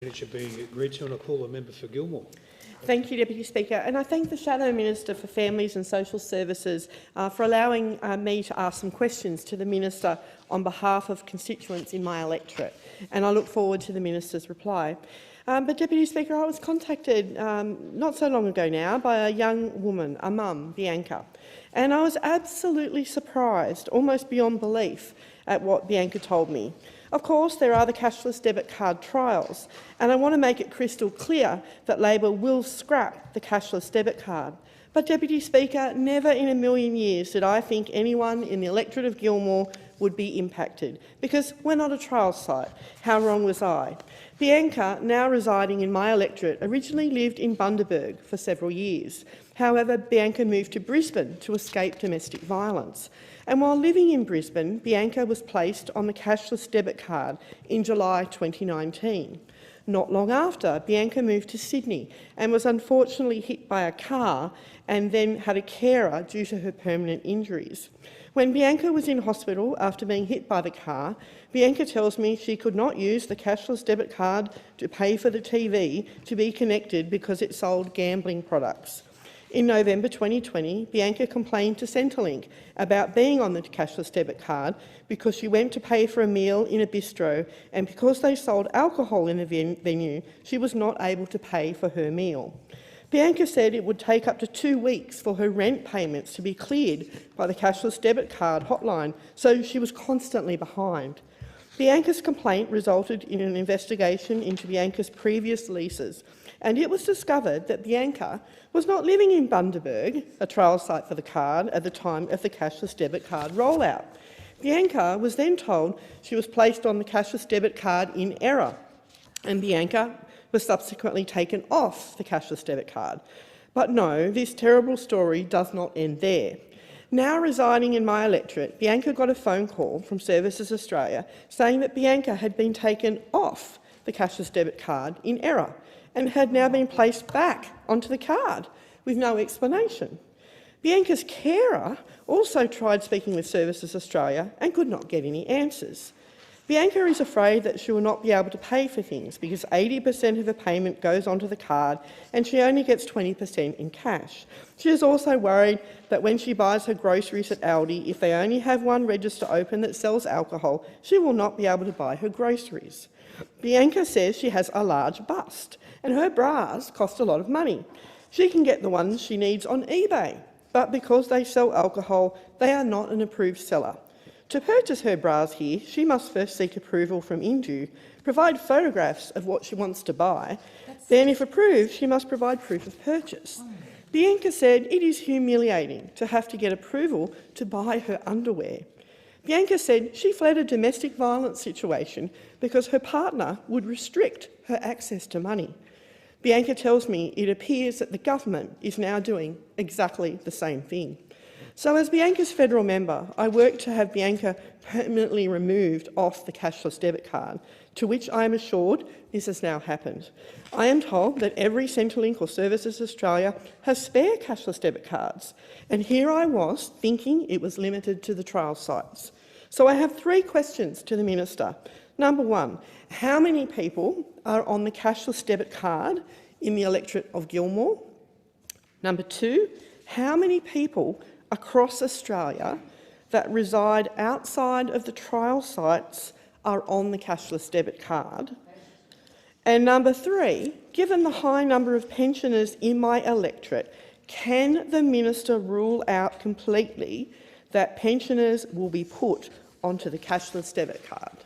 It should be agreed to, and I call the member for Gilmore. Thank you, Deputy Speaker, and I thank the Shadow Minister for Families and Social Services for allowing me to ask some questions to the Minister on behalf of constituents in my electorate, and I look forward to the Minister's reply. But, Deputy Speaker, I was contacted not so long ago now by a young woman, a mum, Bianca, and I was absolutely surprised, almost beyond belief, at what Bianca told me. Of course, there are the cashless debit card trials, and I want to make it crystal clear that Labor will scrap the cashless debit card. But, Deputy Speaker, never in a million years did I think anyone in the electorate of Gilmore would be impacted, because we're not a trial site. How wrong was I? Bianca, now residing in my electorate, originally lived in Bundaberg for several years. However, Bianca moved to Brisbane to escape domestic violence. And while living in Brisbane, Bianca was placed on the cashless debit card in July 2019. Not long after, Bianca moved to Sydney and was unfortunately hit by a car and then had a carer due to her permanent injuries. When Bianca was in hospital after being hit by the car, Bianca tells me she could not use the cashless debit card to pay for the TV to be connected because it sold gambling products. In November 2020, Bianca complained to Centrelink about being on the cashless debit card because she went to pay for a meal in a bistro, and because they sold alcohol in the venue, she was not able to pay for her meal. Bianca said it would take up to 2 weeks for her rent payments to be cleared by the cashless debit card hotline, so she was constantly behind. Bianca's complaint resulted in an investigation into Bianca's previous leases, and it was discovered that Bianca was not living in Bundaberg, a trial site for the card, at the time of the cashless debit card rollout. Bianca was then told she was placed on the cashless debit card in error, and Bianca was subsequently taken off the cashless debit card. But no, this terrible story does not end there. Now residing in my electorate, Bianca got a phone call from Services Australia saying that Bianca had been taken off the cashless debit card in error and had now been placed back onto the card with no explanation. Bianca's carer also tried speaking with Services Australia and could not get any answers. Bianca is afraid that she will not be able to pay for things because 80% of her payment goes onto the card and she only gets 20% in cash. She is also worried that when she buys her groceries at Aldi, if they only have one register open that sells alcohol, she will not be able to buy her groceries. Bianca says she has a large bust and her bras cost a lot of money. She can get the ones she needs on eBay, but because they sell alcohol, they are not an approved seller. To purchase her bras here, she must first seek approval from Indu, provide photographs of what she wants to buy, then, if approved, she must provide proof of purchase. Bianca said it is humiliating to have to get approval to buy her underwear. Bianca said she fled a domestic violence situation because her partner would restrict her access to money. Bianca tells me it appears that the government is now doing exactly the same thing. So, as Bianca's federal member, I worked to have Bianca permanently removed off the cashless debit card, to which I am assured this has now happened. I am told that every Centrelink or Services Australia has spare cashless debit cards, and here I was thinking it was limited to the trial sites. So I have 3 questions to the Minister. Number 1, how many people are on the cashless debit card in the electorate of Gilmore? Number 2, how many people across Australia that reside outside of the trial sites are on the cashless debit card? And number 3, given the high number of pensioners in my electorate, can the Minister rule out completely that pensioners will be put onto the cashless debit card?